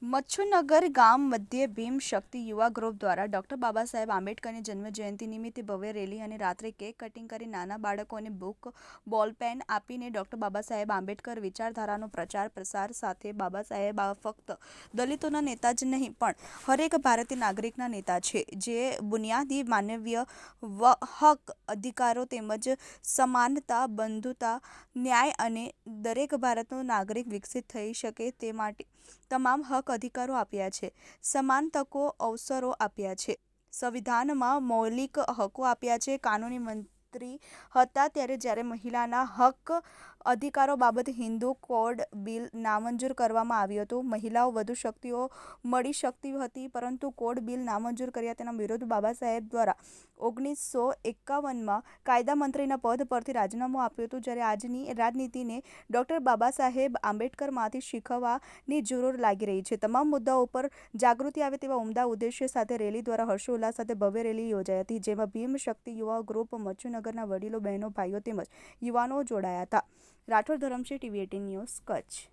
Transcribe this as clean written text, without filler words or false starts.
મચ્છુનગર ગામ મધ્યે ભીમ શક્તિ યુવા ગ્રુપ દ્વારા ડોક્ટર બાબા સાહેબ આંબેડકરની જન્મ જયંતિ નિમિત્તે ભવ્ય રેલી અને રાત્રે કેક કટિંગ કરી નાના બાળકોને બુક બોલપેન આપીને ડોક્ટર બાબા સાહેબ આંબેડકર વિચારધારાનો પ્રચાર પ્રસાર સાથે બાબા સાહેબ ફક્ત દલિતોના નેતા જ નહીં પણ હરેક ભારતીય નાગરિકના નેતા છે, જે બુનિયાદી માનવીય હક અધિકારો તેમજ સમાનતા, બંધુતા, ન્યાય અને દરેક ભારતનો નાગરિક વિકસિત થઈ શકે તે માટે તમામ હક અધિકારો આપ્યા છે, સમાન તકો અવસરો આપ્યા છે, સંવિધાનમાં મૌલિક હકો આપ્યા છે. કાનૂની મંત્રી હતા ત્યારે જ્યારે મહિલાના હક અધિકારો બાબતે હિન્દુ કોડ બિલ નામંજૂર કરવામાં આવ્યું હતું, મહિલાઓ વધુ શક્તિઓ મળી શકતી હતી, પરંતુ કોડ બિલ નામંજૂર કર્યા તેના વિરુદ્ધ બાબા સાહેબ દ્વારા 1951માં કાયદા મંત્રીના પદ પરથી રાજીનામું આપ્યું હતું. જ્યારે આજની રાજનીતિને ડોક્ટર બાબા સાહેબ આંબેડકરમાંથી શીખવાની જરૂર લાગી રહી છે. તમામ મુદ્દાઓ પર જાગૃતિ આવે તેવા ઉમદા ઉદ્દેશ્ય સાથે રેલી દ્વારા હર્ષોલ્લાસ સાથે ભવ્ય રેલી યોજાઈ હતી, જેમાં ભીમ શક્તિ યુવા ગ્રુપ મચ્છુનગરના વડીલો, બહેનો, ભાઈઓ તેમજ યુવાનો જોડાયા હતા. Rathod Dharamsinh, TV18 news, Kutch.